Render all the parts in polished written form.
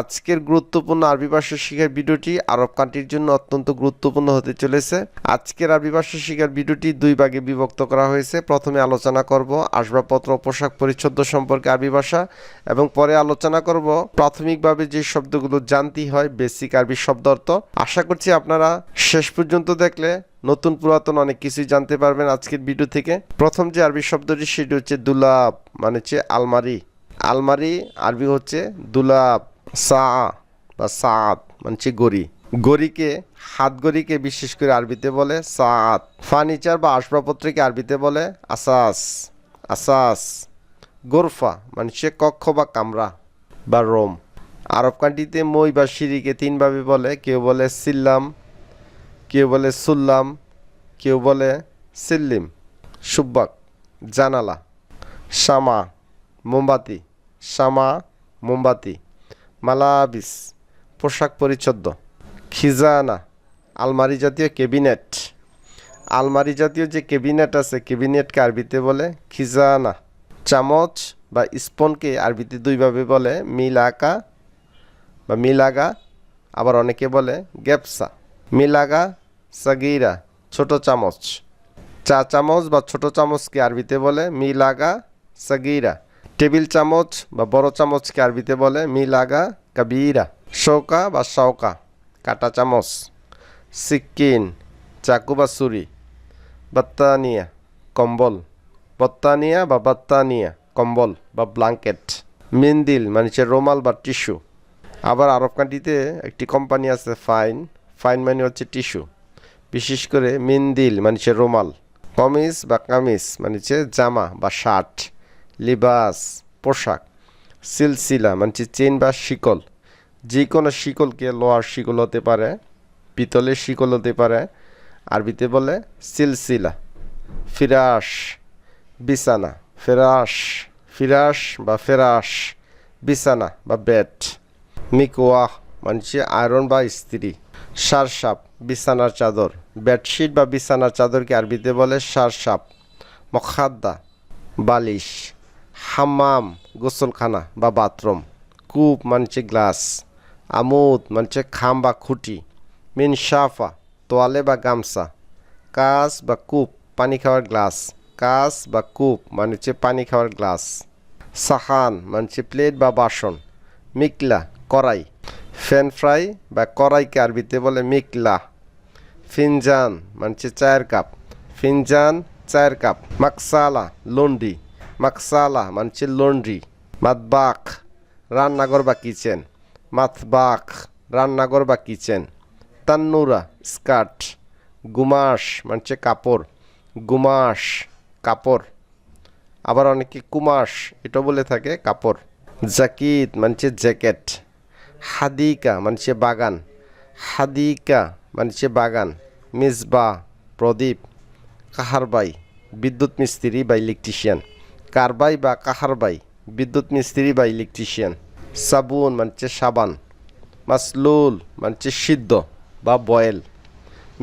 আজকের গুরুত্বপূর্ণ আরবি ভাষা শেখার ভিডিওটি আরব কান্ট্রির জন্য অত্যন্ত গুরুত্বপূর্ণ হতে চলেছে। আজকের আরবি ভাষা শেখার ভিডিওটি দুই ভাগে বিভক্ত করা হয়েছে। প্রথমে আলোচনা করব আসবাবপত্র ও পোশাক পরিচ্ছদ সম্পর্কে আরবি ভাষা, এবং পরে আলোচনা করব প্রাথমিকভাবে যে শব্দগুলো জানতেই হয়, বেসিক আরবি শব্দ অর্থ। আশা করছি আপনারা শেষ পর্যন্ত দেখলে নতুন পুরাতন অনেক কিছুই জানতে পারবেন আজকের ভিডিও থেকে। প্রথম যে আরবি শব্দটি সেটি হচ্ছে দুলাব, মানে হচ্ছে আলমারি। আলমারি আরবি হচ্ছে দুলাব। সা বা সাত মানে গড়ি। গড়িকে, হাত গড়িকে বিশেষ করে আরবিতে বলে সাত। ফার্নিচার বা আসবাবপত্রকে আরবিতে বলে আসাস। আসাস। গোরফা মানে কক্ষ বা কামরা বা রোম। আরব কান্ট্রিতে মই বা সিঁড়িকে তিনভাবে বলে। কেউ বলে সিল্লাম, কেউ বলে সুল্লাম, কেউ বলে সিল্লিম। সুব্বাক জানালা। শামা মোমবাতি। শামা মোমবাতি। মালাবিস পোশাক পরিচ্ছদ। খিজানা আলমারি জাতীয় ক্যাবিনেট। আলমারি জাতীয় যে ক্যাবিনেট আছে, ক্যাবিনেটকে আরবিতে বলে খিজানা। চামচ বা স্পনকে আরবিতে দুইভাবে বলে, মিলাকা বা মিলাগা, আবার অনেকে বলে গ্যাপসা। মিলাগা সাগিরা ছোট চামচ। চা চামচ বা ছোট চামচকে আরবিতে বলে মিলাগা সাগিরা। টেবিল চামচ বা বড় চামচকে আরবিতে বলে মিলাগা কাবিরা। শৌকা বা শাওকা কাটা চামচ। সিক্কিন চাকু বা ছুরি। বাত্তানিয়া কম্বল। বত্তানিয়া বা বাত্তানিয়া কম্বল বা ব্ল্যাঙ্কেট। মিন্দিল মানে রুমাল বা টিস্যু। আবার আরব কান্ট্রিতে একটি কোম্পানি আছে ফাইন। ফাইন মানে হচ্ছে টিস্যু। বিশেষ করে মিন্দিল মানে রুমাল। কমিজ বা কামিজ মানে জামা বা শার্ট। লিবাস পোশাক। সিলসিলা মানে চেন বা শিকল। যে কোনো শিকলকে লোহার শিকল হতে পারে, পিতলের শিকল হতে পারে, আরবিতে বলে সিলসিলা। ফিরাস বিছানা। ফেরাস ফিরাস বা ফেরাস বিছানা বা বেড। মিকওয়াহ মানে আয়রন বা ইস্ত্রি। সারসাপ বিছানার চাদর। বেডশিট বা বিছানার চাদরকে আরবিতে বলে সারসাপ। মখাদ্দা বালিশ। হাম্মাম গোসলখানা বা বাথরুম। কূপ মানে গ্লাস। আমুদ মানে খাম বা খুঁটি। মিনসাফা তোয়ালে বা গামছা। কাস বা কূপ পানি খাওয়ার গ্লাস। কাস বা কূপ মানে পানি খাওয়ার গ্লাস। সাহান মানে প্লেট বা বাসন। মিকলা কড়াই। ফ্যান ফ্রাই বা কড়াইকে আরবিতে বলে মিকলা। ফিনজান মানে চায়ের কাপ। ফিনজান চায়ের কাপ। মাকসালা লন্ড্রি। মাকসালা মানে লন্ড্রি। মাতবাক রান্নাঘর বা কিচেন। মাতবাক রান্নাঘর বা কিচেন। তান্নুরা স্কার্ট। গুমাস মানে কাপড়। গুমাস কাপড়। আবার অনেকে কুমাস এটা বলে থাকে কাপড়। জাকিত মানে জ্যাকেট। হাদিকা মানে বাগান। হাদিকা মানে বাগান। মিসবা প্রদীপ। কাহারবাই বিদ্যুৎ মিস্ত্রি বা ইলেকট্রিশিয়ান। কারবাই বা কাহারবাই বিদ্যুৎ মিস্ত্রি বা ইলেকট্রিশিয়ান। সাবুন মানে সাবান। মাসলুল মানে সিদ্ধ বা বয়েল।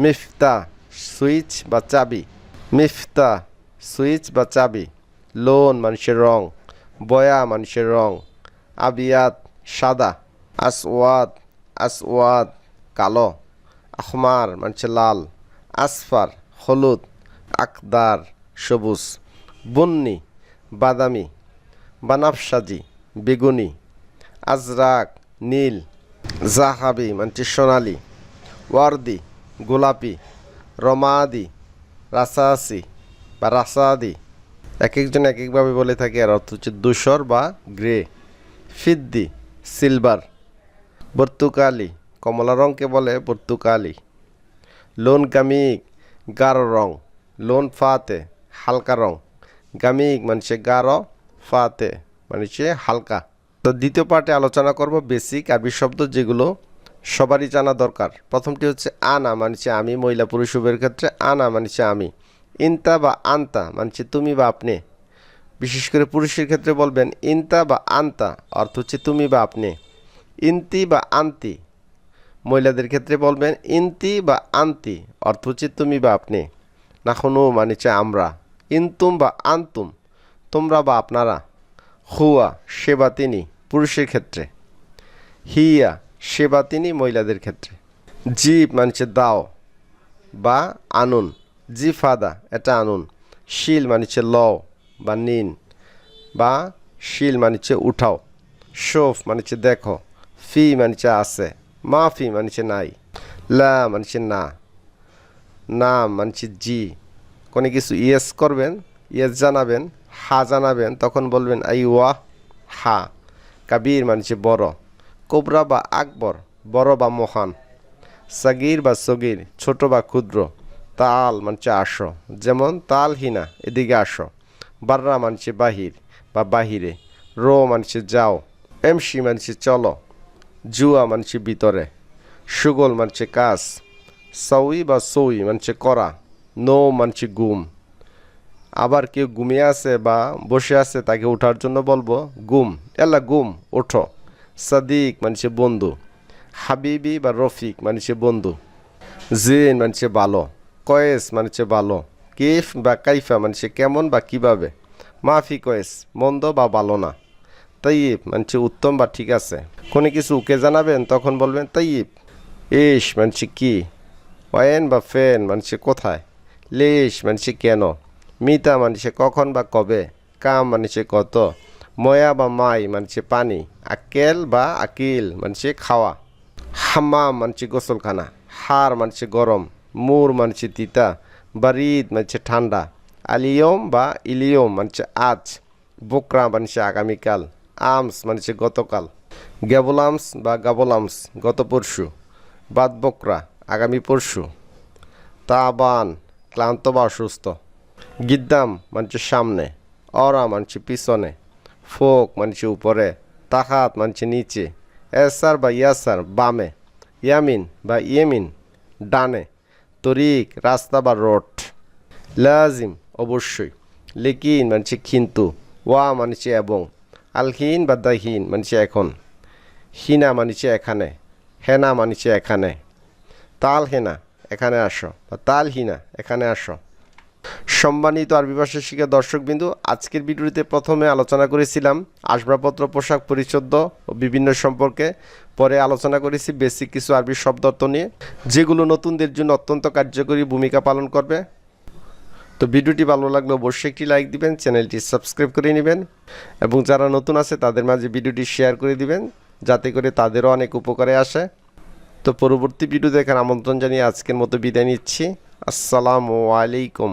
মিফতা সুইচ বা চাবি। মিফতা সুইচ বা চাবি। লোন মানুষের রং। বয়া মানুষের রং। আবিয়াত সাদা। আসওয়াদ আসওয়াদ কালো। আহমার মানে লাল। আসফার হলুদ। আকদার সবুজ। বন্নি বাদামি। বানাফসাজি বেগুনি। আজরাক নীল। জাহাবি মানে সোনালি। ওয়ার্দি গোলাপি। রমাদি রাসাসি বা রাসাদি, এক একজন এক একভাবে বলে থাকে, আর অর্থ হচ্ছে ধূসর বা গ্রে। ফিদ্দি সিলভার। বর্তুকালি কমলা রঙকে বলে বর্তুকালি। লোন গামিক গাঢ় রং। লোন ফাতে হালকা রং। গামিক মানে গাঢ়, ফাতে মানে হালকা। তো দ্বিতীয় পার্টে আলোচনা করব বেসিক আরবি শব্দ যেগুলো সবারই জানা দরকার। প্রথমটি হচ্ছে আনা মানে আমি, মহিলা পুরুষ উভয়ের ক্ষেত্রে আনা মানে আমি। ইনতা বা আন্তা মানে তুমি বা আপনি। বিশেষ করে পুরুষের ক্ষেত্রে বলবেন ইনতা বা আন্তা, অর্থ হচ্ছে তুমি বা আপনি। ইনতি বা আন্তি। মহিলাদের ক্ষেত্রে বলবেন ইনতি বা আন্তি, অর্থ হচ্ছে তুমি বা আপনি। নাখনু মানে আমরা। ইনতুম বা আন্তুম তোমরা বা আপনারা। হুয়া সে বা তিনি পুরুষের ক্ষেত্রে। হিয়া সেবা তিনি মহিলাদের ক্ষেত্রে। জিব মানে দাও বা আনুন, জিফাদা এটা আনুন। শিল মানে লও বা নিন বা শিল মানে উঠাও। শোফ মানে দেখো। ফি মানে আছে। মাফি মানে নাই। লা মানে না। নাম মানে জি। কোনো কিছু ইয়েস করবেন, ইয়েস জানাবেন, হা জানাবেন, তখন বলবেন আই ওয়াহ হা। কাবির মানে বড়। কোবরা বা আকবর বড় বা মহান। সাগির বা সগির ছোট বা ক্ষুদ্র। তাল মানে আসো, যেমন তাল হিনা এদিকে আসো। বাররা মানে বাহির বা বাহিরে। রো মানে যাও। এমসি মানে চলো। জুয়া মানে ভিতরে। সুগল মানে কাজ। সউই বা সউই মানে করা। নো মানে গুম। আবার কেউ ঘুমিয়ে আছে বা বসে আছে তাকে ওঠার জন্য বলবো গুম, এলা গুম ওঠো। সাদিক মানে বন্ধু। হাবিবি বা রফিক মানে বন্ধু। জিন মানে ভালো। কয়েস মানে ভালো। কিফ বা কাইফা মানে কেমন বা কিভাবে। মাফি কয়েস মন্দ বা ভালো না। তাইব মানে উত্তম বা ঠিক আছে। কোনো কিছু উকে জানাবেন তখন বলবেন তাইব। ইস মানে কি। ওয়েন বা ফেন মানে কোথায়। লিশ মানে কেন। মিতা মানে কখন বা কবে। কাম মানে কত। ময়া বা মাই মানে পানি। আকেল বা আকিল মানে খাওয়া। হাম্মাম মানে গোসলখানা। হার মানে গরম। মুর মানে তিতা। বারিদ মানে ঠান্ডা। আলিয়ম বা ইলিয়ম মানে আজ। বোকরা মানে আগামীকাল। আমস মানে গতকাল। গ্যাবলামস বা গাবলামস গত পরশু। বাদ বকরা আগামী পরশু। তাবান ক্লান্ত বা অসুস্থ। গিদ্দাম মানে সামনে। অরা মানে পিছনে। ফোক মানে উপরে। তাহাত মানে নিচে। এসার বা ইয়াসার বামে। ইয়ামিন বা ইয়েমিন ডানে। তরিক রাস্তা বা রোড। লাজিম অবশ্যই। লেকিন মানে কিন্তু। ওয়া মানে এবং। আলহিন বা দাহিন মানে এখন। হিনা মানে এখানে। হেনা মানে এখানে। তাল হেনা এখানে আসো বা তাল হিনা এখানে আসো। সম্মানিত আরবি ভাষা শিক্ষা দর্শকবিন্দু, আজকের ভিডিওতে প্রথমে আলোচনা করেছিলাম আসবাবপত্র, পোশাক পরিচ্ছদ ও বিভিন্ন সম্পর্কে। পরে আলোচনা করেছি বেসিক কিছু আরবি শব্দার্থ নিয়ে, যেগুলো নতুনদের জন্য অত্যন্ত কার্যকরী ভূমিকা পালন করবে। তো ভিডিওটি ভালো লাগলে অবশ্যই একটি লাইক দিবেন, চ্যানেলটি সাবস্ক্রাইব করে নেবেন এবং যারা নতুন আছে তাদের মাঝে ভিডিওটি শেয়ার করে দিবেন, যাতে করে তাদেরও অনেক উপকারে আসে। তো পরবর্তী ভিডিও দেখার আমন্ত্রণ জানিয়ে আজকের মতো বিদায় নিচ্ছি। আসসালামু আলাইকুম।